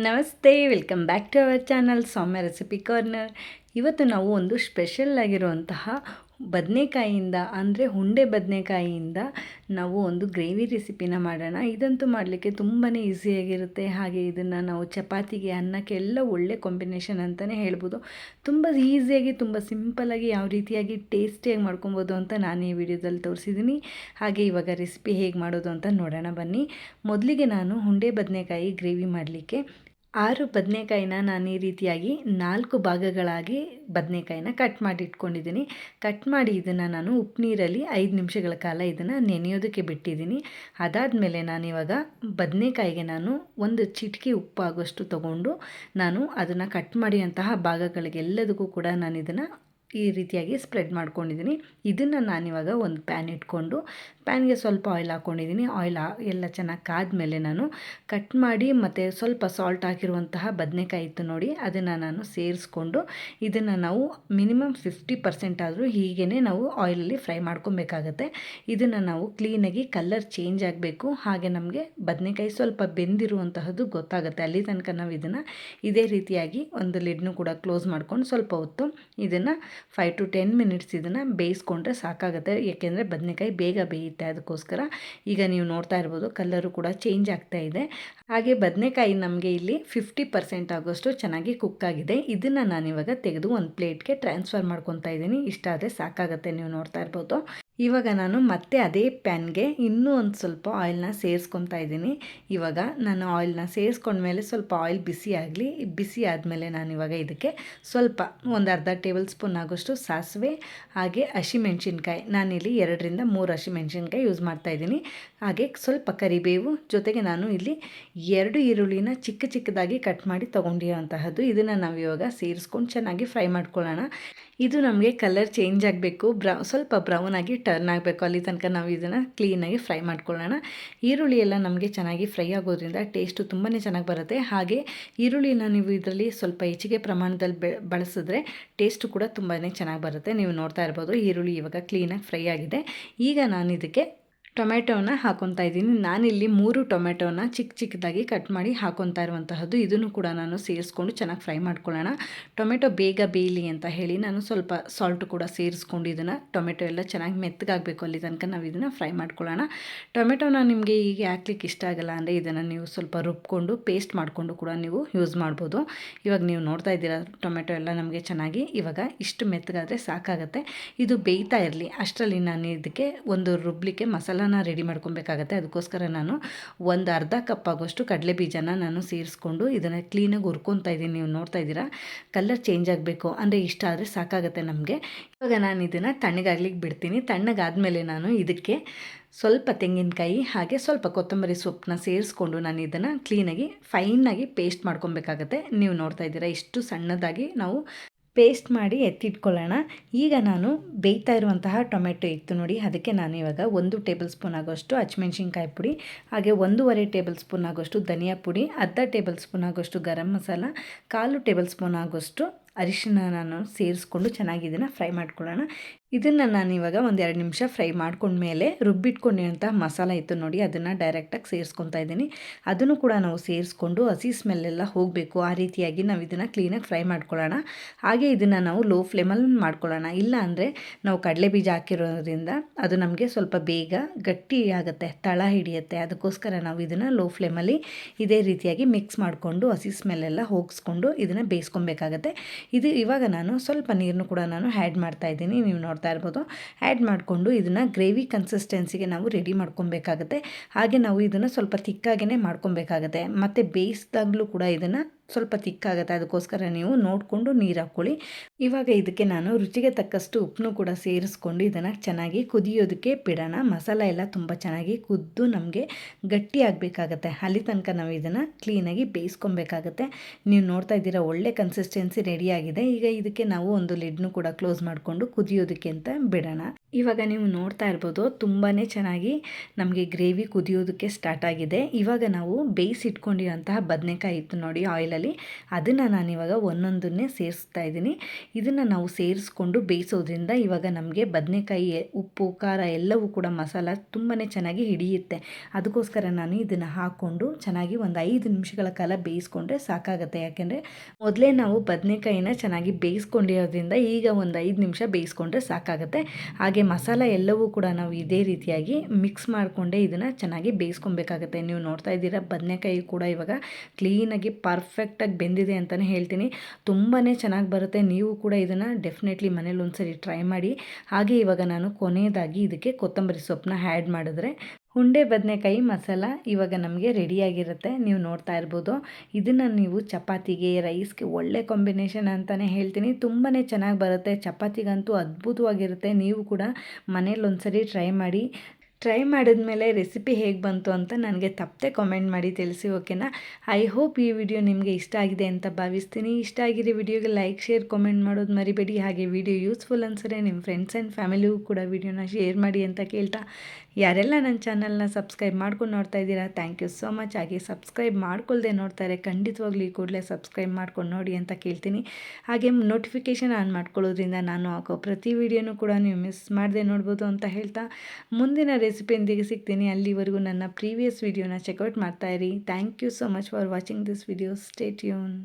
ನಮಸ್ತೆ, welcome back to our channel Soumya recipe corner. ಇವತ್ತು ನಾವು ಒಂದು ಸ್ಪೆಷಲ್ ಆಗಿರುವಂತಹ ಬದನೆಕಾಯಿಯಿಂದ ಅಂದರೆ ಹುಂಡೆ ಬದನೆಕಾಯಿಯಿಂದ ನಾವು ಒಂದು ಗ್ರೇವಿ ರೆಸಿಪಿನ ಮಾಡೋಣ. ಇದಂತೂ ಮಾಡಲಿಕ್ಕೆ ತುಂಬಾ ಈಸಿಯಾಗಿರುತ್ತೆ. ಹಾಗೆ ಇದನ್ನು ನಾವು ಚಪಾತಿಗೆ, ಅನ್ನಕ್ಕೆ ಎಲ್ಲ ಒಳ್ಳೆ ಕಾಂಬಿನೇಷನ್ ಅಂತಲೇ ಹೇಳ್ಬೋದು. ತುಂಬ ಈಸಿಯಾಗಿ, ತುಂಬ ಸಿಂಪಲ್ಲಾಗಿ ಯಾವ ರೀತಿಯಾಗಿ ಟೇಸ್ಟಿಯಾಗಿ ಮಾಡ್ಕೊಬೋದು ಅಂತ ನಾನು ಈ ವಿಡಿಯೋದಲ್ಲಿ ತೋರಿಸಿದ್ದೀನಿ. ಹಾಗೆ ಇವಾಗ ರೆಸಿಪಿ ಹೇಗೆ ಮಾಡೋದು ಅಂತ ನೋಡೋಣ ಬನ್ನಿ. ಮೊದಲಿಗೆ ನಾನು ಹುಂಡೆ ಬದನೆಕಾಯಿ ಗ್ರೇವಿ ಮಾಡಲಿಕ್ಕೆ 6 ಬದನೆಕಾಯಿನ ನಾನು ಈ ರೀತಿಯಾಗಿ 4 ಭಾಗಗಳಾಗಿ ಬದನೆಕಾಯಿನ ಕಟ್ ಮಾಡಿ ಇಟ್ಕೊಂಡಿದ್ದೀನಿ. ಕಟ್ ಮಾಡಿ ಇದನ್ನು ನಾನು ಉಪ್ಪು ನೀರಲ್ಲಿ 5 ನಿಮಿಷಗಳ ಕಾಲ ಇದನ್ನು ನೆನೆಯೋದಕ್ಕೆ ಬಿಟ್ಟಿದ್ದೀನಿ. ಅದಾದಮೇಲೆ ನಾನಿವಾಗ ಬದನೆಕಾಯಿಗೆ ನಾನು ಒಂದು ಚಿಟಿಕೆ ಉಪ್ಪು ಆಗೋಷ್ಟು ತೊಗೊಂಡು ನಾನು ಅದನ್ನು ಕಟ್ ಮಾಡಿದಂತಹ ಭಾಗಗಳಿಗೆಲ್ಲದಕ್ಕೂ ಕೂಡ ನಾನು ಇದನ್ನು ಈ ರೀತಿಯಾಗಿ ಸ್ಪ್ರೆಡ್ ಮಾಡ್ಕೊಂಡಿದ್ದೀನಿ. ಇದನ್ನು ನಾನಿವಾಗ ಒಂದು ಪ್ಯಾನ್ ಇಟ್ಕೊಂಡು ಪ್ಯಾನ್ಗೆ ಸ್ವಲ್ಪ ಆಯಿಲ್ ಹಾಕ್ಕೊಂಡಿದ್ದೀನಿ. ಎಲ್ಲ ಚೆನ್ನಾಗಿ ಕಾದ್ಮೇಲೆ ನಾನು ಕಟ್ ಮಾಡಿ ಮತ್ತು ಸ್ವಲ್ಪ ಸಾಲ್ಟ್ ಹಾಕಿರುವಂತಹ ಬದನೆಕಾಯಿ ಇತ್ತು ನೋಡಿ, ಅದನ್ನು ನಾನು ಸೇರಿಸ್ಕೊಂಡು ಇದನ್ನು ನಾವು ಮಿನಿಮಮ್ 50% ಆದರೂ ಹೀಗೇ ನಾವು ಆಯಿಲಲ್ಲಿ ಫ್ರೈ ಮಾಡ್ಕೊಬೇಕಾಗತ್ತೆ. ಇದನ್ನು ನಾವು ಕ್ಲೀನಾಗಿ ಕಲರ್ ಚೇಂಜ್ ಆಗಬೇಕು. ಹಾಗೆ ನಮಗೆ ಬದನೆಕಾಯಿ ಸ್ವಲ್ಪ ಬೆಂದಿರುವಂತಹದ್ದು ಗೊತ್ತಾಗುತ್ತೆ. ಅಲ್ಲಿ ತನಕ ನಾವು ಇದನ್ನು ಇದೇ ರೀತಿಯಾಗಿ ಒಂದು ಲಿಡ್ನು ಕೂಡ ಕ್ಲೋಸ್ ಮಾಡ್ಕೊಂಡು ಸ್ವಲ್ಪ ಹೊತ್ತು ಇದನ್ನು 5 to 10 ಮಿನಿಟ್ಸ್ ಇದನ್ನು ಬೇಯಿಸ್ಕೊಂಡ್ರೆ ಸಾಕಾಗುತ್ತೆ. ಏಕೆಂದರೆ ಬದನೆಕಾಯಿ ಬೇಗ ಬೇಯುತ್ತೆ. ಅದಕ್ಕೋಸ್ಕರ ಈಗ ನೀವು ನೋಡ್ತಾ ಇರ್ಬೋದು ಕಲರು ಕೂಡ ಚೇಂಜ್ ಆಗ್ತಾ ಇದೆ. ಹಾಗೆ ಬದನೆಕಾಯಿ ನಮಗೆ ಇಲ್ಲಿ 50% ಆಗೋಷ್ಟು ಚೆನ್ನಾಗಿ ಕುಕ್ ಆಗಿದೆ. ಇದನ್ನು ನಾನಿವಾಗ ತೆಗೆದು ಒಂದು ಪ್ಲೇಟ್ಗೆ ಟ್ರಾನ್ಸ್ಫರ್ ಮಾಡ್ಕೊತಾ ಇದ್ದೀನಿ. ಇಷ್ಟ ಆದರೆ ಸಾಕಾಗುತ್ತೆ, ನೀವು ನೋಡ್ತಾ ಇರ್ಬೋದು. ಇವಾಗ ನಾನು ಮತ್ತೆ ಅದೇ ಪ್ಯಾನ್ಗೆ ಇನ್ನೂ ಒಂದು ಸ್ವಲ್ಪ ಆಯಿಲ್ನ ಸೇರಿಸ್ಕೊತಾ ಇದ್ದೀನಿ. ಇವಾಗ ನಾನು ಆಯಿಲ್ನ ಸೇರಿಸ್ಕೊಂಡ್ಮೇಲೆ ಸ್ವಲ್ಪ ಆಯಿಲ್ ಬಿಸಿ ಆದಮೇಲೆ ನಾನಿವಾಗ ಇದಕ್ಕೆ ಸ್ವಲ್ಪ ಒಂದು ಅರ್ಧ ಟೇಬಲ್ ಸ್ಪೂನ್ ಆಗೋಷ್ಟು ಸಾಸಿವೆ ಹಾಗೆ ಹಸಿಮೆಣ್ಸಿನ್ಕಾಯಿ, ನಾನಿಲ್ಲಿ 2 ರಿಂದ 3 ಹಸಿಮೆಣ್ಸಿನ್ಕಾಯಿ ಯೂಸ್ ಮಾಡ್ತಾಯಿದ್ದೀನಿ. ಹಾಗೆ ಸ್ವಲ್ಪ ಕರಿಬೇವು, ಜೊತೆಗೆ ನಾನು ಇಲ್ಲಿ 2 ಈರುಳ್ಳಿನ ಚಿಕ್ಕದಾಗಿ ಕಟ್ ಮಾಡಿ ತೊಗೊಂಡಿರೋಂತಹದ್ದು. ಇದನ್ನು ನಾವು ಇವಾಗ ಸೇರಿಸ್ಕೊಂಡು ಚೆನ್ನಾಗಿ ಫ್ರೈ ಮಾಡ್ಕೊಳ್ಳೋಣ. ಇದು ನಮಗೆ ಕಲರ್ ಚೇಂಜ್ ಆಗಬೇಕು, ಸ್ವಲ್ಪ ಬ್ರೌನ್ ಆಗಿ ಟರ್ನ್ ಆಗಬೇಕು. ಅಲ್ಲಿ ತನಕ ನಾವು ಇದನ್ನು ಕ್ಲೀನಾಗಿ ಫ್ರೈ ಮಾಡ್ಕೊಳ್ಳೋಣ. ಈರುಳ್ಳಿ ಎಲ್ಲ ನಮಗೆ ಚೆನ್ನಾಗಿ ಫ್ರೈ ಆಗೋದ್ರಿಂದ ಟೇಸ್ಟು ತುಂಬಾ ಚೆನ್ನಾಗಿ ಬರುತ್ತೆ. ಹಾಗೆ ಈರುಳ್ಳಿನ ನೀವು ಇದರಲ್ಲಿ ಸ್ವಲ್ಪ ಹೆಚ್ಚಿಗೆ ಪ್ರಮಾಣದಲ್ಲಿ ಬಳಸಿದ್ರೆ ಟೇಸ್ಟು ಕೂಡ ತುಂಬಾ ಚೆನ್ನಾಗಿ ಬರುತ್ತೆ. ನೀವು ನೋಡ್ತಾ ಇರ್ಬೋದು ಈರುಳ್ಳಿ ಇವಾಗ ಕ್ಲೀನಾಗಿ ಫ್ರೈ ಆಗಿದೆ. ಈಗ ನಾನು ಇದಕ್ಕೆ ಟೊಮೆಟೋನ ಹಾಕ್ಕೊತಾ ಇದ್ದೀನಿ. ನಾನಿಲ್ಲಿ 3 ಟೊಮೆಟೋನ ಚಿಕ್ಕದಾಗಿ ಕಟ್ ಮಾಡಿ ಹಾಕ್ಕೊತಾ ಇರುವಂತಹದ್ದು. ಇದನ್ನು ಕೂಡ ನಾನು ಸೇರಿಸ್ಕೊಂಡು ಚೆನ್ನಾಗಿ ಫ್ರೈ ಮಾಡ್ಕೊಳ್ಳೋಣ. ಟೊಮೆಟೊ ಬೇಗ ಬೇಯಲಿ ಅಂತ ಹೇಳಿ ನಾನು ಸ್ವಲ್ಪ ಸಾಲ್ಟು ಕೂಡ ಸೇರಿಸ್ಕೊಂಡು ಇದನ್ನು ಟೊಮೆಟೊ ಎಲ್ಲ ಚೆನ್ನಾಗಿ ಮೆತ್ತಗಾಗಬೇಕು, ಅಲ್ಲಿ ತನಕ ನಾವು ಇದನ್ನು ಫ್ರೈ ಮಾಡ್ಕೊಳ್ಳೋಣ. ಟೊಮೆಟೊನ ನಿಮಗೆ ಹೀಗೆ ಹಾಕ್ಲಿಕ್ಕೆ ಇಷ್ಟ ಆಗಲ್ಲ ಅಂದರೆ ಇದನ್ನು ನೀವು ಸ್ವಲ್ಪ ರುಬ್ಕೊಂಡು ಪೇಸ್ಟ್ ಮಾಡಿಕೊಂಡು ಕೂಡ ನೀವು ಯೂಸ್ ಮಾಡ್ಬೋದು. ಇವಾಗ ನೀವು ನೋಡ್ತಾ ಇದ್ದೀರಾ ಟೊಮೆಟೊ ಎಲ್ಲ ನಮಗೆ ಚೆನ್ನಾಗಿ ಇವಾಗ ಇಷ್ಟು ಮೆತ್ತಗಾದರೆ ಸಾಕಾಗುತ್ತೆ. ಇದು ಬೇಯ್ತಾ ಇರಲಿ ಅಷ್ಟರಲ್ಲಿ ನಾನು ಇದಕ್ಕೆ ಒಂದು ರುಬ್ಲಿಕ್ಕೆ ಮಸಾಲಾನ ರೆಡಿ ಮಾಡ್ಕೊಬೇಕಾಗತ್ತೆ. ಅದಕ್ಕೋಸ್ಕರ ನಾನು ಒಂದು ಅರ್ಧ ಕಪ್ ಆಗೋಷ್ಟು ಕಡಲೆ ಬೀಜನ ನಾನು ಸೇರಿಸ್ಕೊಂಡು ಇದನ್ನು ಕ್ಲೀನಾಗಿ ಹುರ್ಕೊತಾ ಇದ್ದೀನಿ. ನೀವು ನೋಡ್ತಾ ಇದ್ದೀರಾ ಕಲರ್ ಚೇಂಜ್ ಆಗಬೇಕು ಅಂದರೆ ಇಷ್ಟ ಆದರೆ ಸಾಕಾಗುತ್ತೆ ನಮಗೆ. ಇವಾಗ ನಾನು ಇದನ್ನು ತಣ್ಣಗಾಗ್ಲಿಕ್ಕೆ ಬಿಡ್ತೀನಿ. ತಣ್ಣಗಾದಮೇಲೆ ನಾನು ಇದಕ್ಕೆ ಸ್ವಲ್ಪ ತೆಂಗಿನಕಾಯಿ ಹಾಗೆ ಸ್ವಲ್ಪ ಕೊತ್ತಂಬರಿ ಸೊಪ್ಪನ್ನ ಸೇರಿಸ್ಕೊಂಡು ನಾನು ಇದನ್ನು ಕ್ಲೀನಾಗಿ ಫೈನಾಗಿ ಪೇಸ್ಟ್ ಮಾಡ್ಕೊಬೇಕಾಗತ್ತೆ. ನೀವು ನೋಡ್ತಾ ಇದ್ದೀರಾ ಇಷ್ಟು ಸಣ್ಣದಾಗಿ ನಾವು ಪೇಸ್ಟ್ ಮಾಡಿ ಎತ್ತಿಟ್ಕೊಳ್ಳೋಣ. ಈಗ ನಾನು ಬೇಯ್ತಾ ಇರುವಂತಹ ಟೊಮೆಟೊ ಇತ್ತು ನೋಡಿ, ಅದಕ್ಕೆ ನಾನು ಇವಾಗ 1 ಟೇಬಲ್ ಸ್ಪೂನ್ ಆಗೋಷ್ಟು ಹಸಿಮೆಣ್ಸಿನ್ಕಾಯಿ ಪುಡಿ, ಹಾಗೆ 1.5 ಟೇಬಲ್ ಸ್ಪೂನ್ ಆಗೋಷ್ಟು ಧನಿಯಾ ಪುಡಿ, ಅರ್ಧ ಟೇಬಲ್ ಸ್ಪೂನ್ ಆಗೋಷ್ಟು ಗರಂ ಮಸಾಲ, 1/4 ಟೇಬಲ್ ಸ್ಪೂನ್ ಆಗೋಷ್ಟು ಅರಿಶಿನ ನಾನು ಸೇರಿಸ್ಕೊಂಡು ಚೆನ್ನಾಗಿ ಇದನ್ನು ಫ್ರೈ ಮಾಡ್ಕೊಳ್ಳೋಣ. ಇದನ್ನು ನಾನು ಇವಾಗ 1-2 ನಿಮಿಷ ಫ್ರೈ ಮಾಡ್ಕೊಂಡ್ಮೇಲೆ ರುಬ್ಬಿಟ್ಕೊಂಡಿರೋಂಥ ಮಸಾಲ ಇತ್ತು ನೋಡಿ, ಅದನ್ನು ಡೈರೆಕ್ಟಾಗಿ ಸೇರಿಸ್ಕೊತಾ ಇದ್ದೀನಿ. ಅದನ್ನು ಕೂಡ ನಾವು ಸೇರಿಸ್ಕೊಂಡು ಹಸಿ ಸ್ಮೆಲ್ಲೆಲ್ಲ ಹೋಗಬೇಕು, ಆ ರೀತಿಯಾಗಿ ನಾವು ಇದನ್ನು ಕ್ಲೀನಾಗಿ ಫ್ರೈ ಮಾಡ್ಕೊಳ್ಳೋಣ. ಹಾಗೆ ಇದನ್ನು ನಾವು ಲೋ ಫ್ಲೇಮಲ್ಲಿ ಮಾಡ್ಕೊಳ್ಳೋಣ. ಇಲ್ಲ ಅಂದರೆ ನಾವು ಕಡಲೆ ಬೀಜ ಹಾಕಿರೋದ್ರಿಂದ ಅದು ನಮಗೆ ಸ್ವಲ್ಪ ಬೇಗ ಗಟ್ಟಿ ಆಗುತ್ತೆ, ತಳ ಹಿಡಿಯುತ್ತೆ. ಅದಕ್ಕೋಸ್ಕರ ನಾವು ಇದನ್ನು ಲೋ ಫ್ಲೇಮಲ್ಲಿ ಇದೇ ರೀತಿಯಾಗಿ ಮಿಕ್ಸ್ ಮಾಡಿಕೊಂಡು ಹಸಿ ಸ್ಮೆಲ್ಲೆಲ್ಲ ಹೋಗಿಸ್ಕೊಂಡು ಇದನ್ನು ಬೇಯಿಸ್ಕೊಬೇಕಾಗತ್ತೆ. ಇವಾಗ ನಾನು ಸ್ವಲ್ಪ ನೀರನ್ನು ಕೂಡ ನಾನು ಆ್ಯಡ್ ಮಾಡ್ತಾ ಇದ್ದೀನಿ. ನೀವು ನೋಡ್ತಾ ಇರ್ಬೋದು ಆ್ಯಡ್ ಮಾಡಿಕೊಂಡು ಇದನ್ನು ಗ್ರೇವಿ ಕನ್ಸಿಸ್ಟೆನ್ಸಿಗೆ ನಾವು ರೆಡಿ ಮಾಡ್ಕೊಬೇಕಾಗತ್ತೆ. ಹಾಗೆ ನಾವು ಇದನ್ನು ಸ್ವಲ್ಪ ತಿಕ್ಕಾಗೇ ಮಾಡ್ಕೊಬೇಕಾಗತ್ತೆ. ಮತ್ತು ಬೇಯಿಸಿದಾಗಲೂ ಕೂಡ ಇದನ್ನು ಸ್ವಲ್ಪ ತಿಕ್ಕಾಗುತ್ತೆ. ಅದಕ್ಕೋಸ್ಕರ ನೀವು ನೋಡಿಕೊಂಡು ನೀರು ಹಾಕ್ಕೊಳ್ಳಿ. ಇವಾಗ ಇದಕ್ಕೆ ನಾನು ರುಚಿಗೆ ತಕ್ಕಷ್ಟು ಉಪ್ಪನ್ನು ಕೂಡ ಸೇರಿಸ್ಕೊಂಡು ಇದನ್ನು ಚೆನ್ನಾಗಿ ಕುದಿಯೋದಕ್ಕೆ ಬಿಡೋಣ. ಮಸಾಲ ಎಲ್ಲ ತುಂಬ ಚೆನ್ನಾಗಿ ಕುದ್ದು ನಮಗೆ ಗಟ್ಟಿ ಆಗಬೇಕಾಗತ್ತೆ. ಅಲ್ಲಿ ತನಕ ನಾವು ಇದನ್ನು ಕ್ಲೀನಾಗಿ ಬೇಯಿಸ್ಕೊಬೇಕಾಗತ್ತೆ. ನೀವು ನೋಡ್ತಾ ಇದ್ದೀರಾ ಒಳ್ಳೆ ಕನ್ಸಿಸ್ಟೆನ್ಸಿ ರೆಡಿಯಾಗಿದೆ. ಈಗ ಇದಕ್ಕೆ ನಾವು ಒಂದು ಲಿಡ್ನು ಕೂಡ ಕ್ಲೋಸ್ ಮಾಡಿಕೊಂಡು ಕುದಿಯೋದಕ್ಕೆ ಅಂತ ಬಿಡೋಣ. ಇವಾಗ ನೀವು ನೋಡ್ತಾ ಇರ್ಬೋದು ತುಂಬಾ ಚೆನ್ನಾಗಿ ನಮಗೆ ಗ್ರೇವಿ ಕುದಿಯೋದಕ್ಕೆ ಸ್ಟಾರ್ಟ್ ಆಗಿದೆ. ಇವಾಗ ನಾವು ಬೇಯಿಸಿಟ್ಕೊಂಡಿರೋಂತಹ ಬದನೆಕಾಯಿ ಇತ್ತು ನೋಡಿ, ಆಯಿಲಲ್ಲಿ ಬಾಣಲೆಯಲ್ಲಿ. ಅದನ್ನು ನಾನಿವಾಗ ಒಂದೊಂದನ್ನೇ ಸೇರಿಸ್ತಾ ಇದ್ದೀನಿ. ಇದನ್ನು ನಾವು ಸೇರಿಸ್ಕೊಂಡು ಬೇಯಿಸೋದ್ರಿಂದ ಇವಾಗ ನಮಗೆ ಬದನೆಕಾಯಿ ಉಪ್ಪು ಖಾರ ಎಲ್ಲವೂ ಕೂಡ ಮಸಾಲ ತುಂಬಾ ಚೆನ್ನಾಗಿ ಹಿಡಿಯುತ್ತೆ. ಅದಕ್ಕೋಸ್ಕರ ನಾನು ಇದನ್ನು ಹಾಕ್ಕೊಂಡು ಚೆನ್ನಾಗಿ ಒಂದು 5 ನಿಮಿಷಗಳ ಕಾಲ ಬೇಯಿಸ್ಕೊಂಡ್ರೆ ಸಾಕಾಗುತ್ತೆ. ಯಾಕೆಂದರೆ ಮೊದಲೇ ನಾವು ಬದನೆಕಾಯಿನ ಚೆನ್ನಾಗಿ ಬೇಯಿಸ್ಕೊಂಡಿರೋದ್ರಿಂದ ಈಗ ಒಂದು 5 ನಿಮಿಷ ಬೇಯಿಸ್ಕೊಂಡ್ರೆ ಸಾಕಾಗುತ್ತೆ. ಹಾಗೆ ಮಸಾಲ ಎಲ್ಲವೂ ಕೂಡ ನಾವು ಇದೇ ರೀತಿಯಾಗಿ ಮಿಕ್ಸ್ ಮಾಡಿಕೊಂಡೇ ಇದನ್ನು ಚೆನ್ನಾಗಿ ಬೇಯಿಸ್ಕೊಬೇಕಾಗತ್ತೆ. ನೀವು ನೋಡ್ತಾ ಇದ್ದೀರಾ ಬದನೆಕಾಯಿ ಕೂಡ ಇವಾಗ ಕ್ಲೀನಾಗಿ ಪರ್ಫೆಕ್ಟಾಗಿ ಬೆಂದಿದೆ ಅಂತಲೇ ಹೇಳ್ತೀನಿ. ತುಂಬಾ ಚೆನ್ನಾಗಿ ಬರುತ್ತೆ. ನೀವು ಕೂಡ ಇದನ್ನು ಡೆಫಿನೆಟ್ಲಿ ಮನೇಲಿ ಒಂದ್ಸರಿ ಟ್ರೈ ಮಾಡಿ. ಹಾಗೆ ಇವಾಗ ನಾನು ಕೊನೆಯದಾಗಿ ಇದಕ್ಕೆ ಕೊತ್ತಂಬರಿ ಸೊಪ್ಪನ್ನ ಆ್ಯಡ್ ಮಾಡಿದ್ರೆ ಹುಂಡೆ ಬದನೆಕಾಯಿ ಮಸಾಲ ಇವಾಗ ನಮಗೆ ರೆಡಿಯಾಗಿರುತ್ತೆ. ನೀವು ನೋಡ್ತಾ ಇರ್ಬೋದು. ಇದನ್ನು ನೀವು ಚಪಾತಿಗೆ ರೈಸ್ಗೆ ಒಳ್ಳೆ ಕಾಂಬಿನೇಷನ್ ಅಂತಲೇ ಹೇಳ್ತೀನಿ. ತುಂಬಾ ಚೆನ್ನಾಗಿ ಬರುತ್ತೆ. ಚಪಾತಿಗಂತೂ ಅದ್ಭುತವಾಗಿರುತ್ತೆ. ನೀವು ಕೂಡ ಮನೇಲಿ ಒಂದ್ಸರಿ ಟ್ರೈ ಮಾಡಿ. ಟ್ರೈ ಮಾಡಿದ್ಮೇಲೆ ರೆಸಿಪಿ ಹೇಗೆ ಬಂತು ಅಂತ ನನಗೆ ತಪ್ಪದೆ ಕಾಮೆಂಟ್ ಮಾಡಿ ತಿಳಿಸಿ, ಓಕೆನಾ. ಐ ಹೋಪ್ ಈ ವಿಡಿಯೋ ನಿಮಗೆ ಇಷ್ಟ ಆಗಿದೆ ಅಂತ ಭಾವಿಸ್ತೀನಿ. ಇಷ್ಟ ಆಗಿರೋ ವಿಡಿಯೋಗೆ ಲೈಕ್ ಶೇರ್ ಕಾಮೆಂಟ್ ಮಾಡೋದು ಮರಿಬೇಡಿ. ಹಾಗೆ ವಿಡಿಯೋ ಯೂಸ್ಫುಲ್ ಅನ್ಸರೆ ನಿಮ್ಮ ಫ್ರೆಂಡ್ಸ್ ಆ್ಯಂಡ್ ಫ್ಯಾಮಿಲಿಗೂ ಕೂಡ ವಿಡಿಯೋನ ಶೇರ್ ಮಾಡಿ ಅಂತ ಕೇಳ್ತಾ, ಯಾರೆಲ್ಲ ನನ್ನ ಚಾನಲ್ನ ಸಬ್ಸ್ಕ್ರೈಬ್ ಮಾಡ್ಕೊಂಡು ನೋಡ್ತಾ ಇದ್ದೀರಾ ಥ್ಯಾಂಕ್ ಯು ಸೋ ಮಚ್. ಹಾಗೆ ಸಬ್ಸ್ಕ್ರೈಬ್ ಮಾಡ್ಕೊಳ್ದೆ ನೋಡ್ತಾರೆ ಖಂಡಿತವಾಗ್ಲೂ ಈ ಕೂಡಲೇ ಸಬ್ಸ್ಕ್ರೈಬ್ ಮಾಡ್ಕೊಂಡು ನೋಡಿ ಅಂತ ಕೇಳ್ತೀನಿ. ಹಾಗೆ ನೋಟಿಫಿಕೇಷನ್ ಆನ್ ಮಾಡ್ಕೊಳ್ಳೋದ್ರಿಂದ ನಾನು ಹಾಕೋ ಪ್ರತಿ ವಿಡಿಯೋನೂ ಕೂಡ ನೀವು ಮಿಸ್ ಮಾಡದೆ ನೋಡ್ಬೋದು ಅಂತ ಹೇಳ್ತಾ, ಮುಂದಿನ ರೆಸಿಪಿಯೊಂದಿಗೆ ಸಿಗ್ತೀನಿ. ಅಲ್ಲಿವರೆಗೂ ನನ್ನ ಪ್ರೀವಿಯಸ್ ವಿಡಿಯೋನ ಚೆಕ್ಔಟ್ ಮಾಡ್ತಾಯಿರಿ. Thank you so much for watching this video. Stay tune.